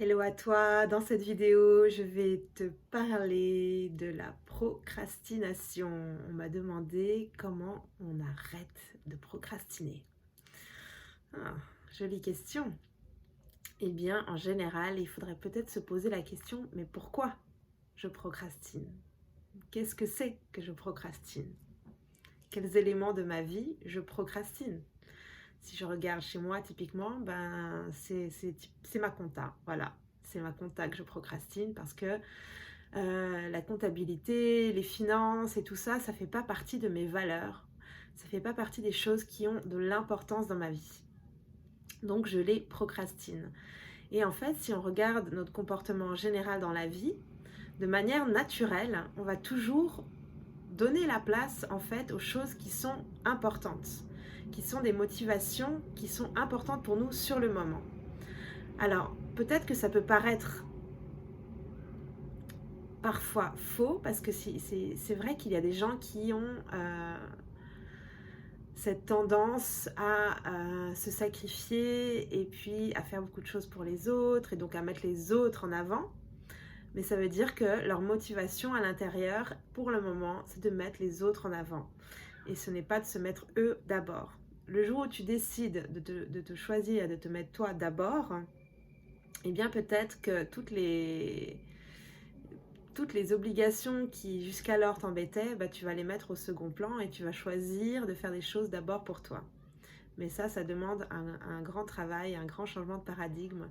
Hello à toi, dans cette vidéo je vais te parler de la procrastination. On m'a demandé comment on arrête de procrastiner. Ah, jolie question. Eh bien en général il faudrait peut-être se poser la question, mais pourquoi je procrastine? Qu'est-ce que c'est que je procrastine? Quels éléments de ma vie je procrastine? Si je regarde chez moi, typiquement, c'est ma compta. Voilà, c'est ma compta que je procrastine parce que la comptabilité, les finances et tout ça, ça ne fait pas partie de mes valeurs. Ça ne fait pas partie des choses qui ont de l'importance dans ma vie. Donc, je les procrastine. Et en fait, si on regarde notre comportement général dans la vie, de manière naturelle, on va toujours donner la place en fait aux choses qui sont importantes, qui sont des motivations qui sont importantes pour nous sur le moment. Alors, peut-être que ça peut paraître parfois faux, parce que c'est vrai qu'il y a des gens qui ont cette tendance à se sacrifier et puis à faire beaucoup de choses pour les autres et donc à mettre les autres en avant. Mais ça veut dire que leur motivation à l'intérieur, pour le moment, c'est de mettre les autres en avant. Et ce n'est pas de se mettre eux d'abord. Le jour où tu décides de te choisir, de te mettre toi d'abord, eh bien peut-être que toutes les obligations qui jusqu'alors t'embêtaient, bah, tu vas les mettre au second plan et tu vas choisir de faire des choses d'abord pour toi. Mais ça demande un grand travail, un grand changement de paradigme.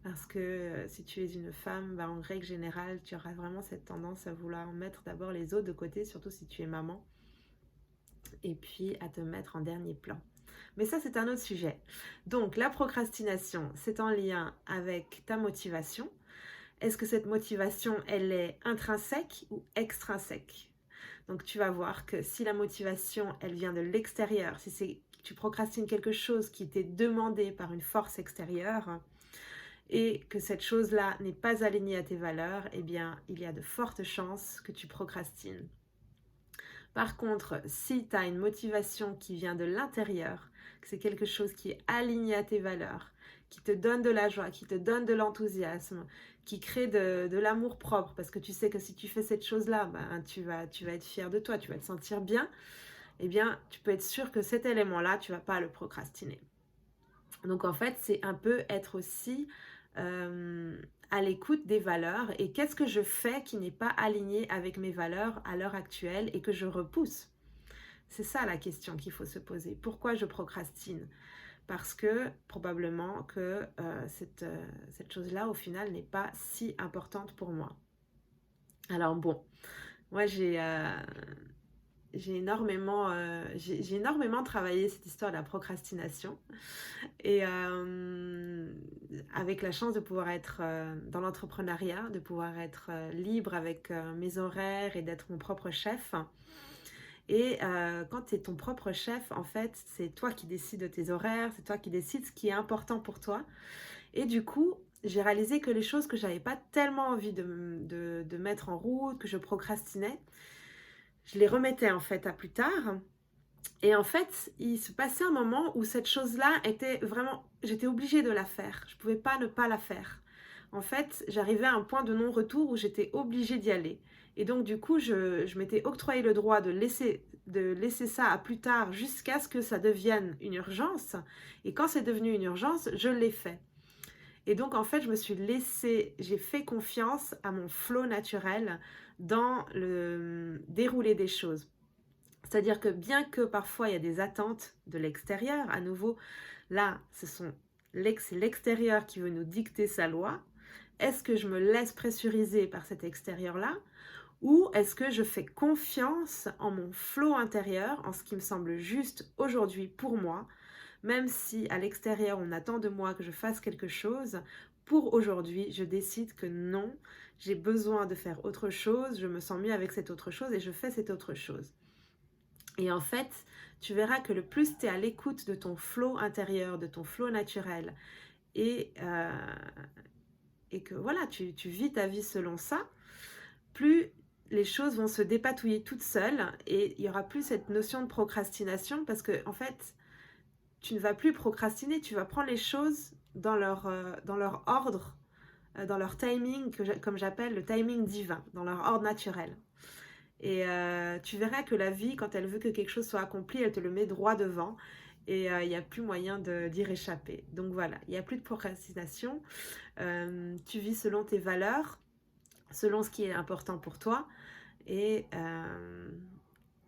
Parce que si tu es une femme, bah, en règle générale, tu auras vraiment cette tendance à vouloir mettre d'abord les autres de côté, surtout si tu es maman, et puis à te mettre en dernier plan. Mais ça, c'est un autre sujet. Donc, la procrastination, c'est en lien avec ta motivation. Est-ce que cette motivation, elle est intrinsèque ou extrinsèque? Donc, tu vas voir que si la motivation, elle vient de l'extérieur, si tu procrastines quelque chose qui t'est demandé par une force extérieure et que cette chose-là n'est pas alignée à tes valeurs, eh bien, il y a de fortes chances que tu procrastines. Par contre, si tu as une motivation qui vient de l'intérieur, que c'est quelque chose qui est aligné à tes valeurs, qui te donne de la joie, qui te donne de l'enthousiasme, qui crée de l'amour propre, parce que tu sais que si tu fais cette chose-là, ben, tu vas être fier de toi, tu vas te sentir bien, eh bien, tu peux être sûr que cet élément-là, tu ne vas pas le procrastiner. Donc en fait, c'est un peu être aussi à l'écoute des valeurs et qu'est-ce que je fais qui n'est pas aligné avec mes valeurs à l'heure actuelle et que je repousse. C'est ça la question qu'il faut se poser. Pourquoi je procrastine? Parce que probablement que cette chose-là, au final, n'est pas si importante pour moi. Alors bon, moi j'ai énormément travaillé cette histoire de la procrastination et avec la chance de pouvoir être dans l'entrepreneuriat, de pouvoir être libre avec mes horaires et d'être mon propre chef. Et quand tu es ton propre chef, en fait, c'est toi qui décides de tes horaires, c'est toi qui décides ce qui est important pour toi. Et du coup, j'ai réalisé que les choses que j'avais pas tellement envie de mettre en route, que je procrastinais, je les remettais en fait à plus tard. Et en fait, il se passait un moment où cette chose-là était vraiment... J'étais obligée de la faire. Je ne pouvais pas ne pas la faire. En fait, j'arrivais à un point de non-retour où j'étais obligée d'y aller. Et donc, du coup, je m'étais octroyé le droit de laisser ça à plus tard jusqu'à ce que ça devienne une urgence. Et quand c'est devenu une urgence, je l'ai fait. Et donc, en fait, j'ai fait confiance à mon flow naturel dans le déroulé des choses. C'est-à-dire que bien que parfois il y a des attentes de l'extérieur, à nouveau, là, c'est l'extérieur qui veut nous dicter sa loi. Est-ce que je me laisse pressuriser par cet extérieur-là ou est-ce que je fais confiance en mon flot intérieur, en ce qui me semble juste aujourd'hui pour moi, même si à l'extérieur on attend de moi que je fasse quelque chose, pour aujourd'hui je décide que non, j'ai besoin de faire autre chose, je me sens mieux avec cette autre chose et je fais cette autre chose. Et en fait, tu verras que le plus tu es à l'écoute de ton flow intérieur, de ton flow naturel, et, euh, et que voilà, tu vis ta vie selon ça, plus les choses vont se dépatouiller toutes seules et il n'y aura plus cette notion de procrastination parce que en fait, tu ne vas plus procrastiner, tu vas prendre les choses dans leur ordre dans leur timing, comme j'appelle le timing divin, dans leur ordre naturel. Et tu verras que la vie, quand elle veut que quelque chose soit accompli, elle te le met droit devant. Et il n'y a plus moyen d'y réchapper. Donc voilà, il n'y a plus de procrastination. Tu vis selon tes valeurs, selon ce qui est important pour toi. Et, euh,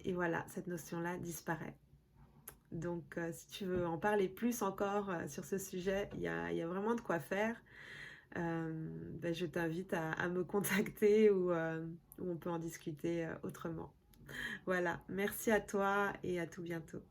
et voilà, cette notion-là disparaît. Donc, si tu veux en parler plus encore sur ce sujet, il y a vraiment de quoi faire. Ben, je t'invite à me contacter ou on peut en discuter autrement. Voilà, merci à toi et à tout bientôt.